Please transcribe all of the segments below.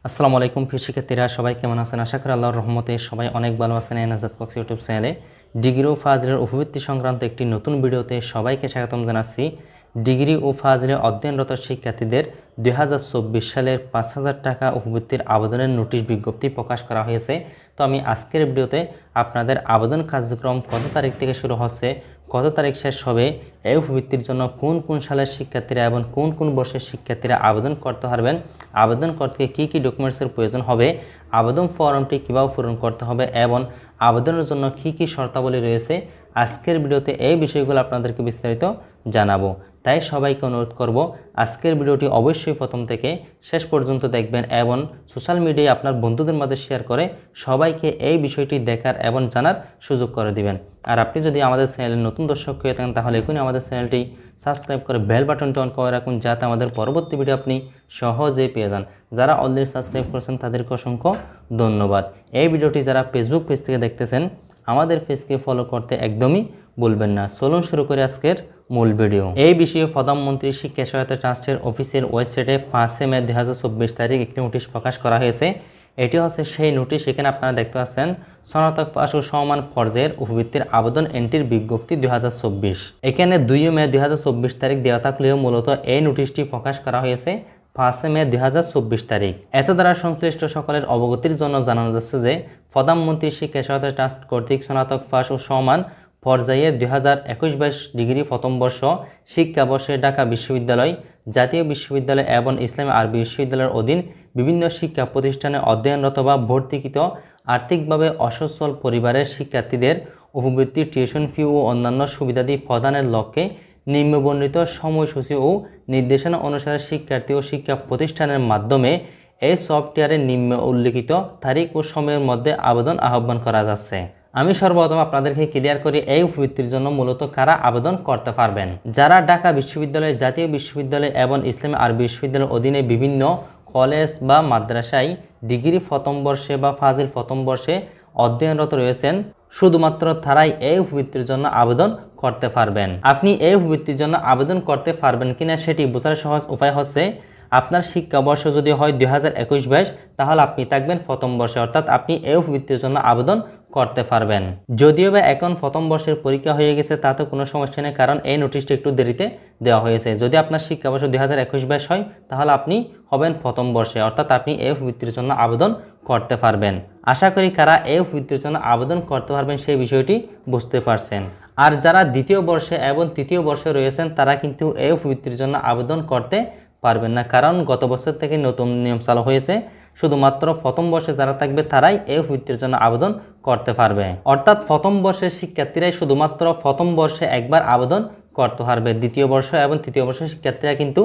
আসসালামু আলাইকুম প্রিয় শিক্ষার্থীরা, সবাই কেমন আছেন? আশা করি আল্লাহর রহমতে সবাই অনেক ভালো আছেন। এনাজাত বক্স ইউটিউব চ্যানেলে ডিগ্রি ও ফাজিলের উপবৃত্তি সংক্রান্ত একটি নতুন ভিডিওতে সবাইকে স্বাগতম জানাচ্ছি। ডিগ্রি ও ফাজিলের অধ্যয়নরত শিক্ষার্থীদের 2024 সালের 5,000 টাকা উপবৃত্তির আবেদনের নোটিশ বিজ্ঞপ্তি প্রকাশ করা হয়েছে। তো আমি আজকের ভিডিওতে আপনাদের আবেদন কার্যক্রম কত তারিখ থেকে শুরু হচ্ছে, কত তারিখ শেষ হবে, এই উপবৃত্তির জন্য কোন কোন সালের শিক্ষার্থীরা এবং কোন কোন বর্ষের শিক্ষার্থীরা আবেদন করতে পারবেন, আবেদন করতে কী কী ডকুমেন্টসের প্রয়োজন হবে, আবেদন ফর্মটি কীভাবে পূরণ করতে হবে এবং আবেদনের জন্য কী কী শর্তাবলী রয়েছে, আজকের ভিডিওতে এই বিষয়গুলো আপনাদেরকে বিস্তারিত জানাবো। তাই সবাইকে অনুরোধ করব আজকের ভিডিওটি অবশ্যই প্রথম থেকে শেষ পর্যন্ত দেখবেন এবং সোশ্যাল মিডিয়ায় আপনার বন্ধুদের মধ্যে শেয়ার করে সবাইকে এই বিষয়টি দেখার এবং জানার সুযোগ করে দিবেন। আর আপনি যদি আমাদের চ্যানেলের নতুন দর্শক হয়ে থাকেন তাহলে এখনই আমাদের চ্যানেলটি সাবস্ক্রাইব করে বেল বাটনটি অন করে রাখুন, যাতে আমাদের পরবর্তী ভিডিও আপনি সহজেই পেয়ে যান। যারা অলরেডি সাবস্ক্রাইব করেছেন তাদেরকে অসংখ্য ধন্যবাদ। এই ভিডিওটি যারা ফেসবুক পেজ থেকে দেখতেছেন আমাদের পেজকে ফলো করতে একদমই ভুলবেন না। চলুন শুরু করে আজকের মূল ভিডিও। এই বিষয়ে প্রধানমন্ত্রী শিক্ষা সহায়তা ট্রাস্টের অফিসিয়াল ওয়েবসাইটে 5 মে 2024 তারিখ একটি নোটিশ প্রকাশ করা হয়েছে। এটি হচ্ছে সেই নোটিশ। এখানে আপনারা দেখতে পাচ্ছেন স্নাতক পাশ ও সমান পর্যায়ের উপবৃত্তির আবেদন এন্ট্রির বিজ্ঞপ্তি 2024। এখানে 2 মে 2024 তারিখ দেওয়া থাকলেও মূলত এই নোটিশটি প্রকাশ করা হয়েছে 5 মে 2024 তারিখ। এত দ্বারা সংশ্লিষ্ট সকলের অবগতির জন্য জানানো যাচ্ছে যে প্রধানমন্ত্রী শিক্ষা সহায়তা ট্রাস্ট কর্তৃক স্নাতক পাশ ও সমান পর্যায়ে 2021-22 ডিগ্রি প্রথম বর্ষ শিক্ষাবর্ষে ঢাকা বিশ্ববিদ্যালয়, জাতীয় বিশ্ববিদ্যালয় এবং ইসলামী আরবি বিশ্ববিদ্যালয়ের অধীন বিভিন্ন শিক্ষা প্রতিষ্ঠানে অধ্যয়নরত বা ভর্তিকৃত আর্থিকভাবে অসচ্ছল পরিবারের শিক্ষার্থীদের উপবৃত্তি, টিউশন ফি ও অন্যান্য সুবিধাদি প্রদানের লক্ষ্যে নিম্নবর্ণিত সময়সূচি ও নির্দেশনা অনুসারে শিক্ষার্থী ও শিক্ষা প্রতিষ্ঠানের মাধ্যমে এই সফটওয়্যারে নিম্নে উল্লিখিত তারিখ ও সময়ের মধ্যে আবেদন আহ্বান করা যাচ্ছে। আমি সর্বপ্রথম আপনাদেরকে ক্লিয়ার করি এই উপবৃত্তির জন্য মূলত কারা আবেদন করতে পারবেন। যারা ঢাকা বিশ্ববিদ্যালয়, জাতীয় বিশ্ববিদ্যালয় এবং ইসলামী আরবি বিশ্ববিদ্যালয়ের অধীনে বিভিন্ন কলেজ বা মাদ্রাসায় ডিগ্রি প্রথম বর্ষে বা ফাজিল প্রথম বর্ষে অধ্যয়নরত রয়েছেন, শুধুমাত্র তারাই এই উপবৃত্তির জন্য আবেদন করতে পারবেন। আপনি এই উপবৃত্তির জন্য আবেদন করতে পারবেন কিনা সেটি বোঝার সহজ উপায় হচ্ছে, আপনার শিক্ষাবর্ষ যদি হয় 2021-22 তাহলে আপনি থাকবেন প্রথম বর্ষে, অর্থাৎ আপনি এই উপবৃত্তির জন্য আবেদন করতে পারবেন। যদিও বা এখন প্রথম বর্ষের পরীক্ষা হয়ে গেছে তাতে কোনো সমস্যা নেই, কারণ এই নোটিশটি একটু দেরিতে দেওয়া হয়েছে। যদি আপনার শিক্ষাবর্ষ 2021-22 হয় তাহলে আপনি হবেন প্রথম বর্ষে, অর্থাৎ আপনি এই উপবৃত্তির জন্য আবেদন করতে পারবেন। আশা করি কারা এই উপবৃত্তির জন্য আবেদন করতে পারবেন সেই বিষয়টি বুঝতে পারছেন। আর যারা দ্বিতীয় বর্ষে এবং তৃতীয় বর্ষে রয়েছেন তারা কিন্তু এই উপবৃত্তির জন্য আবেদন করতে পারবেন না, কারণ গত বছর থেকে নতুন নিয়ম চালু হয়েছে। শুধুমাত্র প্রথম বর্ষে যারা থাকবে তারাই এই উপবৃত্তির জন্য আবেদন করতে পারবে, অর্থাৎ প্রথম বর্ষের শিক্ষার্থীরাই শুধুমাত্র প্রথম বর্ষে একবার আবেদন করতে পারবে। দ্বিতীয় বর্ষ এবং তৃতীয় বর্ষের শিক্ষার্থীরা কিন্তু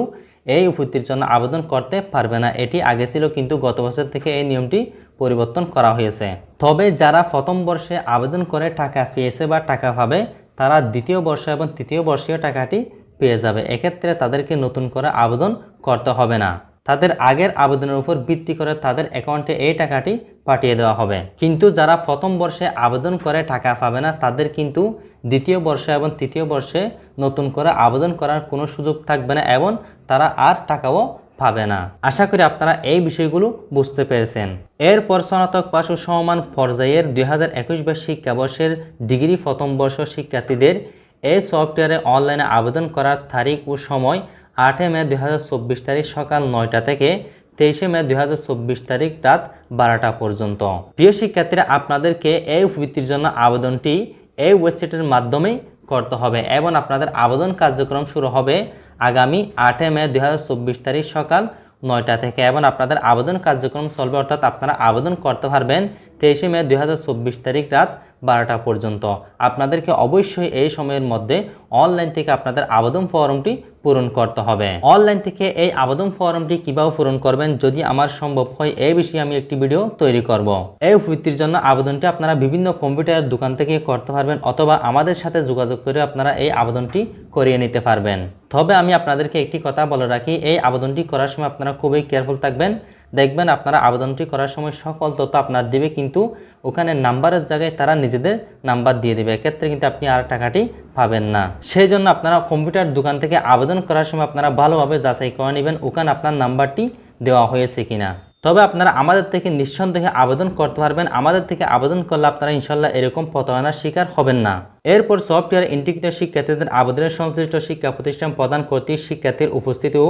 এই উপবৃত্তির জন্য আবেদন করতে পারবে না। এটি আগে ছিল, কিন্তু গত বছর থেকে এই নিয়মটি পরিবর্তন করা হয়েছে। তবে যারা প্রথম বর্ষে আবেদন করে টাকা পেয়েছে বা টাকা পাবে তারা দ্বিতীয় বর্ষ এবং তৃতীয় বর্ষীয় টাকাটি পেয়ে যাবে। এক্ষেত্রে তাদেরকে নতুন করে আবেদন করতে হবে না, তাদের আগের আবেদনের উপর ভিত্তি করে তাদের অ্যাকাউন্টে এই টাকাটি পাঠিয়ে দেওয়া হবে। কিন্তু যারা প্রথম বর্ষে আবেদন করে টাকা পাবে না তাদের কিন্তু দ্বিতীয় বর্ষে এবং তৃতীয় বর্ষে নতুন করে আবেদন করার কোনো সুযোগ থাকবে না এবং তারা আর টাকাও পাবে না। আশা করি আপনারা এই বিষয়গুলো বুঝতে পেরেছেন। এরপর স্নাতক পাশ ও সমান পর্যায়ের 2021-22 শিক্ষাবর্ষের ডিগ্রি প্রথম বর্ষ শিক্ষার্থীদের এই সফটওয়্যারে অনলাইনে আবেদন করার তারিখ ও সময় 8 মে 2024 তারিখ সকাল 9টা থেকে 23 মে 2024 তারিখ রাত 12টা পর্যন্ত। প্রিয় শিক্ষার্থীরা, আপনাদেরকে এই উপবৃত্তির জন্য আবেদনটি এই ওয়েবসাইটের মাধ্যমেই করতে হবে এবং আপনাদের আবেদন কার্যক্রম শুরু হবে আগামী 8 মে 2024 তারিখ সকাল 9টা থেকে এবং আপনাদের আবেদন কার্যক্রম চলবে, অর্থাৎ আপনারা আবেদন করতে পারবেন 23 মে 2024 তারিখ রাত 12টা পর্যন্ত। আপনাদেরকে অবশ্যই এই সময়ের মধ্যে অনলাইন থেকে আপনাদের আবেদন ফর্মটি পূরণ করতে হবে। অনলাইন থেকে এই আবেদন ফর্মটি কীভাবে পূরণ করবেন যদি আমার সম্ভব হয় এই বিষয়ে আমি একটি ভিডিও তৈরি করব। এই উপবৃত্তির জন্য আবেদনটি আপনারা বিভিন্ন কম্পিউটারের দোকান থেকে করতে পারবেন অথবা আমাদের সাথে যোগাযোগ করে আপনারা এই আবেদনটি করিয়ে নিতে পারবেন। তবে আমি আপনাদেরকে একটি কথা বলে রাখি, এই আবেদনটি করার সময় আপনারা খুবই কেয়ারফুল থাকবেন। দেখবেন আপনারা আবেদনটি করার সময় সকল তথ্য আপনার দিবে, কিন্তু ওখানে নাম্বারের জায়গায় তারা নিজেদের নাম্বার দিয়ে দেবে। এক্ষেত্রে কিন্তু আপনি আর টাকাটি পাবেন না। সেই জন্য আপনারা কম্পিউটার দোকান থেকে আবেদন করার সময় আপনারা ভালোভাবে যাচাই করে নেবেন ওখানে আপনার নাম্বারটি দেওয়া হয়েছে কিনা। তবে আপনারা আমাদের থেকে নিঃসন্দেহে আবেদন করতে পারবেন। আমাদের থেকে আবেদন করলে আপনারা ইনশাল্লাহ এরকম প্রতারণার শিকার হবেন না। এরপর সফটওয়্যার ইন্টিগ্রিত শিক্ষার্থীদের আবেদনের সংশ্লিষ্ট শিক্ষা প্রতিষ্ঠান প্রদান কর্তৃক শিক্ষার্থীর উপস্থিতি ও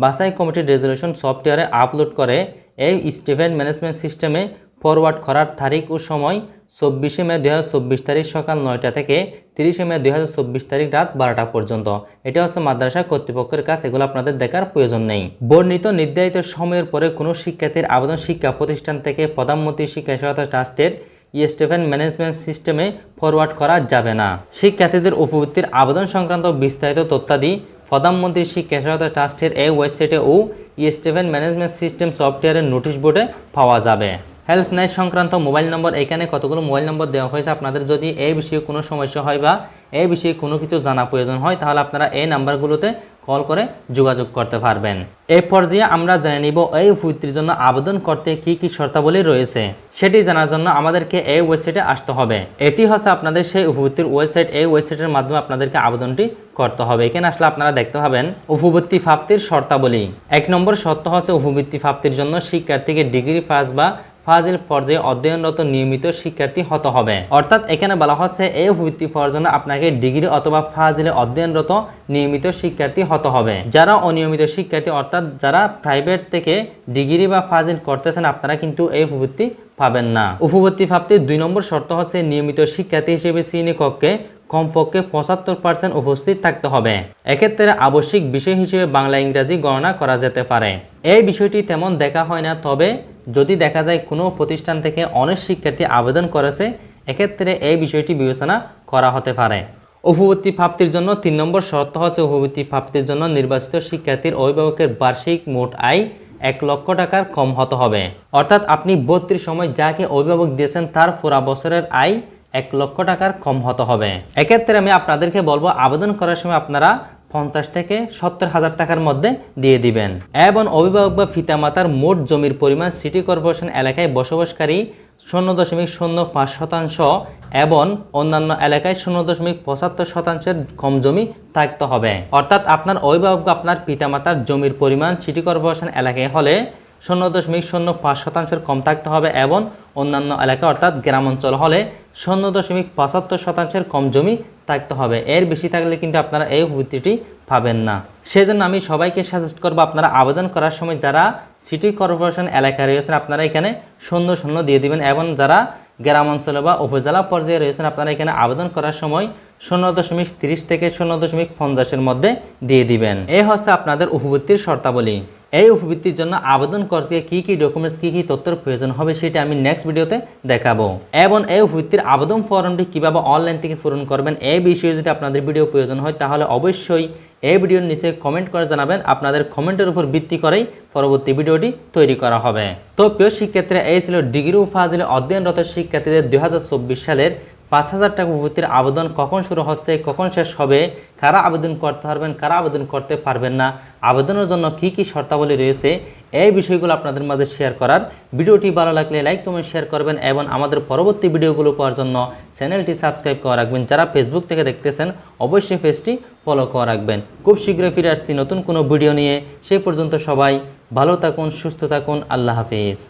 বাছাই কমিটির রেজলিউশন সফটওয়্যারে আপলোড করে এই স্টুডেন্ট ম্যানেজমেন্ট সিস্টেমে ফরওয়ার্ড করার তারিখ ও সময় 24 মে 2024 তারিখ সকাল 9টা থেকে 30 মে 2024 তারিখ রাত 12টা পর্যন্ত। এটা হচ্ছে মাদ্রাসা কর্তৃপক্ষের কাছে, এগুলো আপনাদের দেখার প্রয়োজন নেই। বর্ণিত নির্ধারিত সময়ের পরে কোনো শিক্ষার্থীর আবেদন শিক্ষা প্রতিষ্ঠান থেকে প্রধানমন্ত্রী শিক্ষা সহায়তা ট্রাস্টের স্টুডেন্ট ম্যানেজমেন্ট সিস্টেমে ফরওয়ার্ড করা যাবে না। শিক্ষার্থীদের উপবৃত্তির আবেদন সংক্রান্ত বিস্তারিত তথ্যাদি প্রধানমন্ত্রী শিক্ষা সহায়তা ট্রাস্টের এই ওয়েবসাইটে ও স্টুডেন্ট ম্যানেজমেন্ট সিস্টেম সফটওয়্যারের নোটিশ বোর্ডে পাওয়া যাবে। হেল্পলাইন সংক্রান্ত মোবাইল নম্বর, এখানে কতগুলো মোবাইল নম্বর দেওয়া হয়েছে। আপনাদের যদি এই বিষয়ে কোনো সমস্যা হয় বা এই বিষয়ে কোনো কিছু জানা প্রয়োজন হয় তাহলে আপনারা এই নাম্বারগুলোতে কল করে যোগাযোগ করতে পারবেন। এই পর্যায়ে আমরা জেনে নিব এই উপবৃত্তির জন্য আবেদন করতে কি কি শর্তাবলী রয়েছে। সেটি জানার জন্য আমাদেরকে এই ওয়েবসাইটে আসতে হবে। এটি হচ্ছে আপনাদের সেই উপবৃত্তির ওয়েবসাইট। এই ওয়েবসাইটের মাধ্যমে আপনাদেরকে আবেদনটি করতে হবে। এখানে আসলে আপনারা দেখতে পাবেন উপবৃত্তি প্রাপ্তির শর্তাবলী। 1 নম্বর শর্ত হচ্ছে উপবৃত্তি প্রাপ্তির জন্য শিক্ষার্থীকে ডিগ্রি ফার্স্ট বা ফাজিল পর্যায়ে অধ্যয়নরত নিয়মিত শিক্ষার্থী হতে হবে। অর্থাৎ এখানে বলা হচ্ছে এই উপবৃত্তি পাওয়ার জন্য আপনাকে ডিগ্রি অথবা ফাজিলে অধ্যয়নরত নিয়মিত শিক্ষার্থী হতে হবে। যারা অনিয়মিত শিক্ষার্থী অর্থাৎ যারা প্রাইভেট থেকে ডিগ্রি বা ফাজিল করতেছেন আপনারা কিন্তু এই উপবৃত্তি পাবেন না। উপবৃত্তি প্রাপ্তির 2 নম্বর শর্ত হচ্ছে নিয়মিত শিক্ষার্থী হিসেবে শ্রেণীকক্ষে কমপক্ষে 75% উপস্থিত থাকতে হবে। এক্ষেত্রে আবশ্যিক বিষয় হিসেবে বাংলা ইংরেজি গণনা করা যেতে পারে। এই বিষয়টি তেমন দেখা হয় না, তবে যদি দেখা যায় কোনো প্রতিষ্ঠান থেকে অনেক শিক্ষার্থী আবেদন করেছে এক্ষেত্রে এই বিষয়টি বিবেচনা করা হতে পারে। উপবৃত্তি প্রাপ্তির জন্য 3 নম্বর শর্ত হচ্ছে উপবৃত্তি প্রাপ্তির জন্য নির্বাচিত শিক্ষার্থীর অভিভাবকের বার্ষিক মোট আয় 1 লক্ষ টাকার কম হতে হবে। অর্থাৎ আপনি 32 সময় যাকে অভিভাবক দিয়েছেন তার পুরা বছরের আয় 1 লক্ষ টাকার কম হতে হবে। এক্ষেত্রে আমি আপনাদেরকে বলবো আবেদন করার সময় আপনারা 50 থেকে 70,000 টাকার মধ্যে দিয়ে দিবেন এবং অভিভাবক বা পিতামাতার মোট জমির পরিমাণ সিটি কর্পোরেশন এলাকায় বসবাসকারী 0.05% এবং অন্যান্য এলাকায় 0.75% কম জমি থাকতে হবে। অর্থাৎ আপনার অভিভাবক আপনার পিতামাতার জমির পরিমাণ সিটি কর্পোরেশন এলাকায় হলে 0.05% কম থাকতে হবে এবং অন্যান্য এলাকা অর্থাৎ গ্রাম অঞ্চল হলে 0.75% কম জমি থাকতে হবে। এর বেশি থাকলে কিন্তু আপনারা এই উপবৃত্তিটি পাবেন না। সেজন্য আমি সবাইকে সাজেস্ট করব আপনারা আবেদন করার সময় যারা সিটি কর্পোরেশন এলাকায় রয়েছেন আপনারা এখানে 0 দিয়ে দিবেন এবং যারা গ্রাম অঞ্চলে বা উপজেলা পর্যায়ে রয়েছেন আপনারা এখানে আবেদন করার সময় 0.30 থেকে 0.50 মধ্যে দিয়ে দিবেন। এই হচ্ছে আপনাদের উপবৃত্তির শর্তাবলী। এই উপবৃত্তির জন্য আবেদন করতে কি কি ডকুমেন্টস কি কি তথ্যের প্রয়োজন হবে সেটা আমি নেক্সট ভিডিওতে দেখাবো এবং এই উপবৃত্তির আবেদন ফর্মটি কিভাবে অনলাইন থেকে পূরণ করবেন এই বিষয়ে যদি আপনাদের ভিডিও প্রয়োজন হয় তাহলে অবশ্যই এই ভিডিওর নিচে কমেন্ট করে জানাবেন। আপনাদের কমেন্টের উপর ভিত্তি করেই পরবর্তী ভিডিওটি তৈরি করা হবে। তো প্রিয় শিক্ষার্থীরা এই ছিল ডিগ্রি ও ফাজিলে অধ্যয়নরত শিক্ষার্থীদের 2024 সালের 5,000 টাকা উপবৃত্তির আবেদন কখন শুরু হচ্ছে, কখন শেষ হবে, কারা আবেদন করতে পারবেন, কারা আবেদন করতে পারবেন না, আবেদনের জন্য কি কি শর্তাবলী রয়েছে এই বিষয়গুলো আপনাদের মাঝে শেয়ার করার। ভিডিওটি ভালো লাগলে লাইক কমেন্ট শেয়ার করবেন এবং আমাদের পরবর্তী ভিডিওগুলো পাওয়ার জন্য চ্যানেলটি সাবস্ক্রাইব করে রাখবেন। যারা ফেসবুক থেকে দেখতেছেন অবশ্যই পেজটি ফলো করে রাখবেন। খুব শীঘ্রই ফিরে আসছি নতুন কোনো ভিডিও নিয়ে। সেই পর্যন্ত সবাই ভালো থাকুন, সুস্থ থাকুন। আল্লাহ হাফেজ।